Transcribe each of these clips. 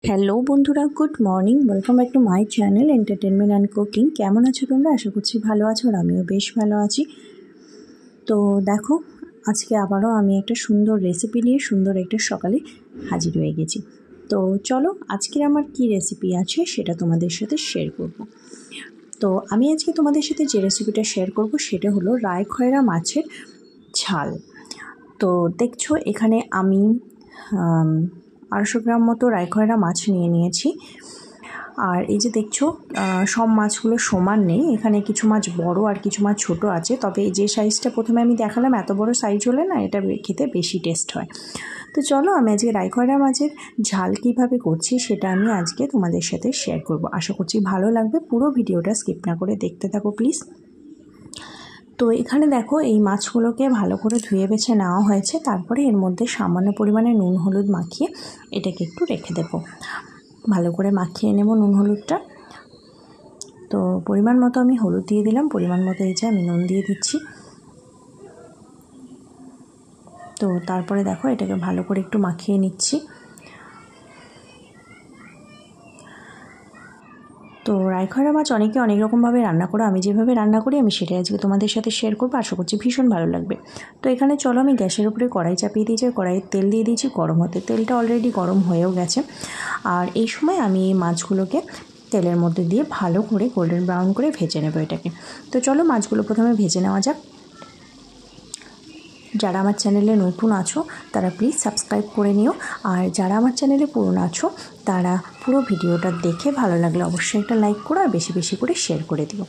Hello বন্ধুরা, good morning. Welcome back to my channel entertainment and cooking. কেমন আছো তোমরা? আশা করছি ভালো আছো, আর আমিও বেশ ভালো আছি। তো দেখো, আজকে আবারও আমি একটা সুন্দর রেসিপি নিয়ে সুন্দর একটা সকালে হাজির হয়ে গেছি। তো চলো, আজকের আমার কি রেসিপি আছে সেটা তোমাদের সাথে শেয়ার করব। তো আমি আজকে তোমাদের সাথে যে রেসিপিটা শেয়ার করব সেটা হলো রায় খয়রা মাছের ঝাল। তো দেখছো, এখানে আমি 250 গ্রাম মতো রায়খয়রা মাছ নিয়েছি। আর এই যে দেখছো, সব মাছগুলো সমান নেই, এখানে কিছু মাছ বড় আর কিছু মাছ ছোট আছে। তবে যে সাইজটা প্রথমে আমি দেখালাম, এত বড় সাইজ হলে না এটা খেতে বেশি টেস্ট হয়। তো চলো, আমি আজকে রায়খয়রা মাছের ঝাল কীভাবে করছি সেটা আমি আজকে তোমাদের সাথে শেয়ার করব। আশা করছি ভালো লাগবে, পুরো ভিডিওটা স্কিপ না করে দেখতে থাকো প্লিজ। তো এখানে দেখো, এই মাছগুলোকে ভালো করে ধুয়ে বেছে নেওয়া হয়েছে। তারপরে এর মধ্যে সামান্য পরিমাণে নুন হলুদ মাখিয়ে এটাকে একটু রেখে দেব। ভালো করে মাখিয়ে নেব নুন হলুদটা। তো পরিমাণ মতো আমি হলুদ দিয়ে দিলাম, পরিমাণ মতো এই যে আমি নুন দিয়ে দিচ্ছি। তো তারপরে দেখো, এটাকে ভালো করে একটু মাখিয়ে নিচ্ছি। তো রায়খয়রা মাছ অনেকে অনেক রকমভাবে রান্না করো, আমি যেভাবে রান্না করি আমি সেটাই আজকে তোমাদের সাথে শেয়ার করবো। আশা করছি ভীষণ ভালো লাগবে। তো এখানে চলো, আমি গ্যাসের উপরে কড়াই চাপিয়ে দিয়েছি, কড়াইয়ে তেল দিয়ে দিয়েছি গরম হতে। তেলটা অলরেডি গরম হয়েও গেছে। আর এই সময় আমি এই মাছগুলোকে তেলের মধ্যে দিয়ে ভালো করে গোল্ডেন ব্রাউন করে ভেজে নেবো এটাকে। তো চলো, মাছগুলো প্রথমে ভেজে নেওয়া যাক। যারা আমার চ্যানেলে নতুন আছো তারা প্লিজ সাবস্ক্রাইব করে নিও, আর যারা আমার চ্যানেলে পুরনো আছো তারা পুরো ভিডিওটা দেখে ভালো লাগলে অবশ্যই একটা লাইক করো, আর বেশি বেশি করে শেয়ার করে দিও।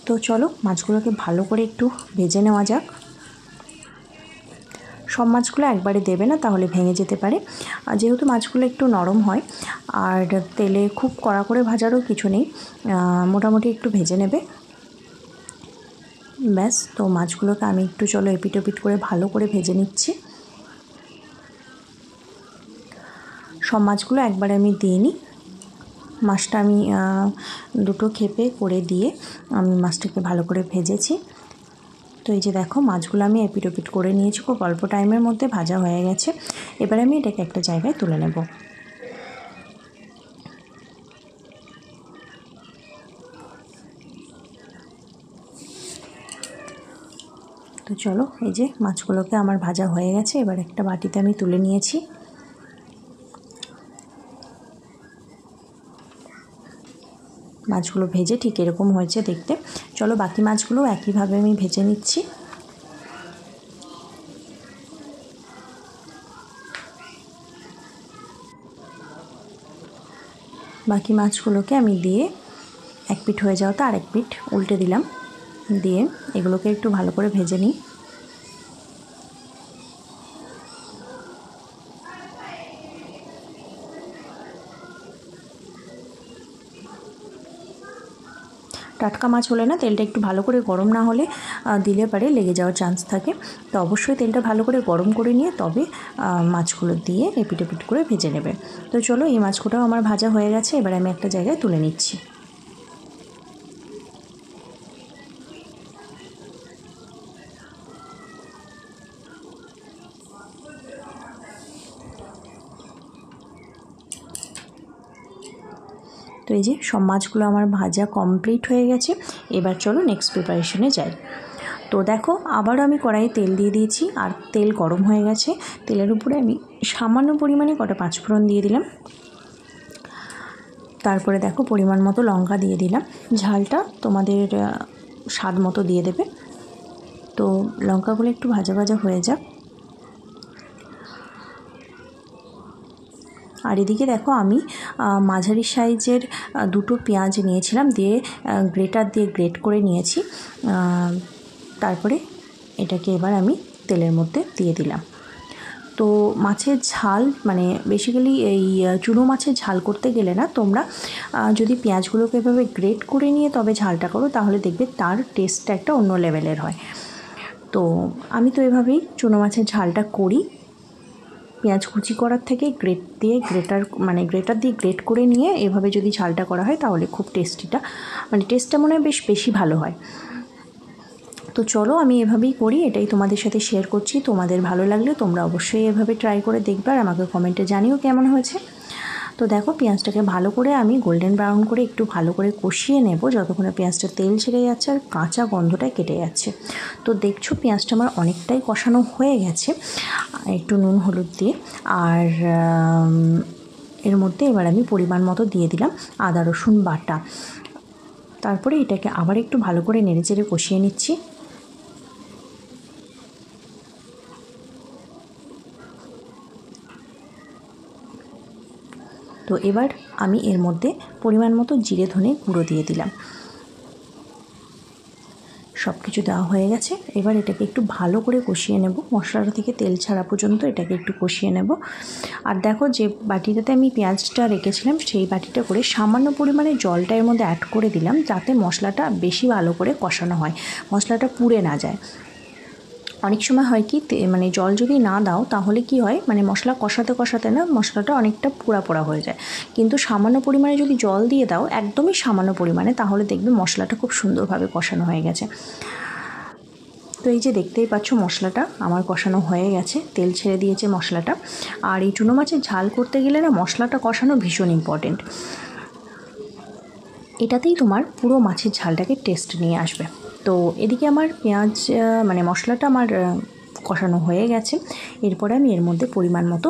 তো চলো, মাছগুলোকে ভালো করে একটু ভেজে নেওয়া যাক। সব মাছগুলো একবারে দেবে না, তাহলে ভেঙে যেতে পারে। যেহেতু মাছগুলো একটু নরম হয়, আর তেলে খুব কড়া করে ভাজারও কিছু নেই, মোটামুটি একটু ভেজে নেবে ব্যাস। তো মাছগুলোকে আমি একটু চলো এপিট ওপিট করে ভালো করে ভেজে নিচ্ছি। সব মাছগুলো একবারে আমি দিইনি, মাছটা আমি দুটো খেপে করে দিয়ে আমি মাছটাকে ভালো করে ভেজেছি। তো এই যে দেখো, মাছগুলো আমি এপিট ওপিট করে নিয়েছি, খুব অল্প টাইমের মধ্যে ভাজা হয়ে গেছে। এবার আমি এটাকে একটা জায়গায় তুলে নেব। তো চলো, এই যে মাছগুলোকে আমার ভাজা হয়ে গেছে, এবার একটা বাটিতে আমি তুলে নিয়েছি। মাছগুলো ভেজে ঠিক এরকম হয়েছে দেখতে। চলো, বাকি মাছগুলো একইভাবে আমি ভেজে নিচ্ছি। বাকি মাছগুলোকে আমি দিয়ে এক পিঠ হয়ে যাওয়াতে আরেক পিঠ উল্টে দিলাম, দিয়ে এগুলোকে একটু ভালো করে ভেজে নিই। টাটকা মাছ হলে না, তেলটা একটু ভালো করে গরম না হলে দিলে পারে লেগে যাওয়ার চান্স থাকে। তো অবশ্যই তেলটা ভালো করে গরম করে নিয়ে তবে মাছগুলো দিয়ে এপিট এপিট করে ভেজে নেবে। তো চলো, এই মাছগুলোও আমার ভাজা হয়ে গেছে, এবার আমি একটা জায়গায় তুলে নিচ্ছি। তো এই যে সব মাছগুলো আমার ভাজা কমপ্লিট হয়ে গেছে। এবার চলো নেক্সট প্রিপারেশনে যাই। তো দেখো, আবারও আমি কড়াইয়ে তেল দিয়ে দিয়েছি, আর তেল গরম হয়ে গেছে। তেলের উপরে আমি সামান্য পরিমাণে কটা পাঁচফোড়ন দিয়ে দিলাম। তারপরে দেখো, পরিমাণ মতো লঙ্কা দিয়ে দিলাম। ঝালটা তোমাদের স্বাদ মতো দিয়ে দেবে। তো লঙ্কাগুলো একটু ভাজা ভাজা হয়ে যাক। আর এদিকে দেখো, আমি মাঝারি সাইজের দুটো পেঁয়াজ নিয়েছিলাম, দিয়ে গ্রেটার দিয়ে গ্রেট করে নিয়েছি। তারপরে এটাকে এবার আমি তেলের মধ্যে দিয়ে দিলাম। তো মাছের ঝাল মানে বেসিক্যালি এই চুনো মাছের ঝাল করতে গেলে না, তোমরা যদি পেঁয়াজগুলোকে এভাবে গ্রেট করে নিয়ে তবে ঝালটা করো, তাহলে দেখবে তার টেস্টটা একটা অন্য লেভেলের হয়। তো আমি তো এভাবেই চুনো মাছের ঝালটা করি। পেঁয়াজ কুচি করার থেকে গ্রেটার দিয়ে গ্রেট করে নিয়ে এভাবে যদি ঝালটা করা হয় তাহলে খুব টেস্টটা মনে হয় বেশ বেশি ভালো হয়। তো চলো আমি এভাবেই করি, এটাই তোমাদের সাথে শেয়ার করছি। তোমাদের ভালো লাগলে তোমরা অবশ্যই এভাবে ট্রাই করে দেখবে আর আমাকে কমেন্টে জানিও কেমন হয়েছে। তো দেখো পেঁয়াজটাকে ভালো করে আমি গোল্ডেন ব্রাউন করে একটু ভালো করে কষিয়ে নেব যতক্ষণে পেঁয়াজটা তেল ছেড়ে যাচ্ছে আর কাঁচা গন্ধটা কেটে যাচ্ছে। তো দেখছো পেঁয়াজটা আমার অনেকটাই কষানো হয়ে গেছে একটু নুন হলুদ দিয়ে। আর এর মধ্যে এবার আমি পরিমাণ মতো দিয়ে দিলাম আদা রসুন বাটা। তারপরে এটাকে আবার একটু ভালো করে নেড়েচেড়ে কষিয়ে নিচ্ছি। তো এবার আমি এর মধ্যে পরিমাণ মতো জিরে ধনে গুঁড়ো দিয়ে দিলাম। সব কিছু দেওয়া হয়ে গেছে, এবার এটাকে একটু ভালো করে কষিয়ে নেব, মশলাটা থেকে তেল ছাড়া পর্যন্ত এটাকে একটু কষিয়ে নেব। আর দেখো যে বাটিটাতে আমি পেঁয়াজটা রেখেছিলাম সেই বাটিটা করে সামান্য পরিমাণে জলটা এর মধ্যে অ্যাড করে দিলাম, যাতে মশলাটা বেশি ভালো করে কষানো হয়, মশলাটা পুড়ে না যায়। অনেক সময় হয় কি মানে জল যদি না দাও তাহলে কি হয়, মানে মশলা কষাতে কষাতে না মশলাটা অনেকটা পোড়া পোড়া হয়ে যায়। কিন্তু সামান্য পরিমাণে যদি জল দিয়ে দাও, একদমই সামান্য পরিমাণে, তাহলে দেখবে মশলাটা খুব সুন্দরভাবে কষানো হয়ে গেছে। তো এই যে দেখতেই পাচ্ছ মশলাটা আমার কষানো হয়ে গেছে, তেল ছেড়ে দিয়েছে মশলাটা। আর এই চুনো মাছের ঝাল করতে গেলে না মশলাটা কষানো ভীষণ ইম্পর্টেন্ট, এটাতেই তোমার পুরো মাছের ঝালটাকে টেস্ট নিয়ে আসবে। তো এদিকে আমার পেঁয়াজ মানে মশলাটা আমার কষানো হয়ে গেছে। এরপরে আমি এর মধ্যে পরিমাণ মতো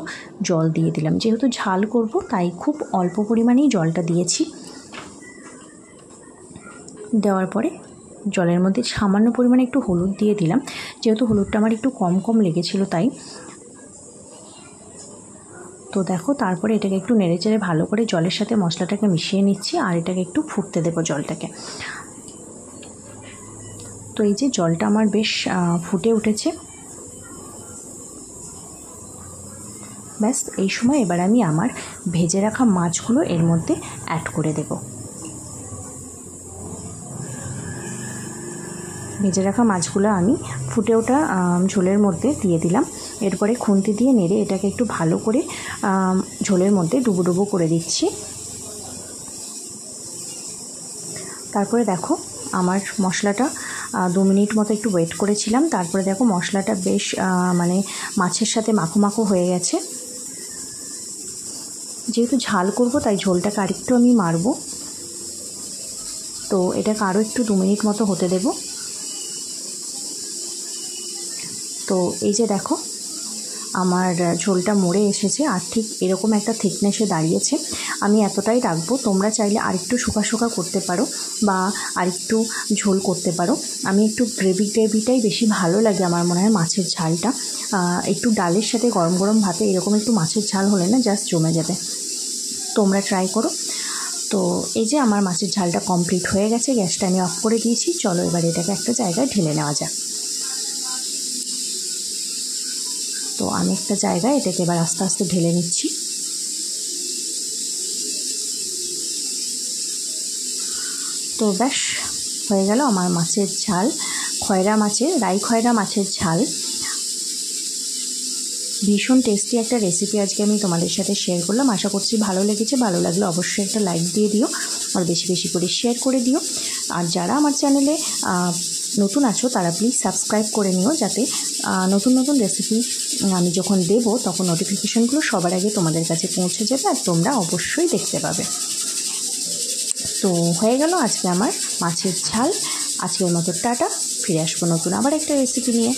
জল দিয়ে দিলাম, যেহেতু ঝাল করব তাই খুব অল্প পরিমাণেই জলটা দিয়েছি। দেওয়ার পরে জলের মধ্যে সামান্য পরিমাণে একটু হলুদ দিয়ে দিলাম, যেহেতু হলুদটা আমার একটু কম কম লেগেছিল তাই। তো দেখো তারপরে এটাকে একটু নেড়েচেড়ে ভালো করে জলের সাথে মশলাটাকে মিশিয়ে নিচ্ছি আর এটাকে একটু ফুটতে দেবো জলটাকে। তো এই যে জলটা আমার বেশ ফুটে উঠেছে, ব্যাস এই সময় এবার আমি আমার ভেজে রাখা মাছগুলো এর মধ্যে অ্যাড করে দেব। ভেজে রাখা মাছগুলো আমি ফুটে ওঠা ঝোলের মধ্যে দিয়ে দিলাম। এরপরে খুন্তি দিয়ে নেড়ে এটাকে একটু ভালো করে ঝোলের মধ্যে ডুবো ডুবো করে দিচ্ছি। তারপরে দেখো আমার মশলাটা 2 মিনিট মতো একটু ওয়েট করেছিলাম, তারপরে দেখো মশলাটা বেশ মানে মাছের সাথে মাখো মাখো হয়ে গেছে। যেহেতু ঝাল করব তাই ঝোলটাকে আরেকটু আমি মারবো, তো এটাকে আরও একটু 2 মিনিট মতো হতে দেব। তো এই যে দেখো আমার ঝোলটা মরে এসেছে আর ঠিক এরকম একটা থিকনেসে দাঁড়িয়েছে। আমি এতটাই রাখবো, তোমরা চাইলে আরেকটু শুকা শুকা করতে পারো বা আরেকটু ঝোল করতে পারো। আমি একটু গ্রেভিটাই বেশি ভালো লাগে আমার মনে হয় মাছের ঝালটা। একটু ডালের সাথে গরম গরম ভাতে এরকম একটু মাছের ঝাল হলে না জাস্ট জমে যাবে, তোমরা ট্রাই করো। তো এই যে আমার মাছের ঝালটা কমপ্লিট হয়ে গেছে, গ্যাসটা আমি অফ করে দিয়েছি। চলো এবার এটাকে একটা জায়গায় ঢেলে নেওয়া যাক। তো আমি একটা জায়গায় এটাকে এবার আস্তে আস্তে ঢেলে নিচ্ছি। তো ব্যাস হয়ে গেল আমার মাছের ঝাল, রাই খয়রা মাছের ঝাল। ভীষণ টেস্টি একটা রেসিপি আজকে আমি তোমাদের সাথে শেয়ার করলাম। আশা করছি ভালো লেগেছে, ভালো লাগলে অবশ্যই একটা লাইক দিয়ে দিও আর বেশি বেশি করে শেয়ার করে দিও। আর যারা আমার চ্যানেলে নতুন আছো তারা প্লিজ সাবস্ক্রাইব করে নিও, যাতে নতুন নতুন রেসিপি আমি যখন দেব তখন নোটিফিকেশনগুলো সবার আগে তোমাদের কাছে পৌঁছে যাবে আর তোমরা অবশ্যই দেখতে পাবে। তো হয়ে গেল আজকে আমার মাছের ঝাল। আজকের মতো টাটা, ফিরে আসবো নতুন আবার একটা রেসিপি নিয়ে।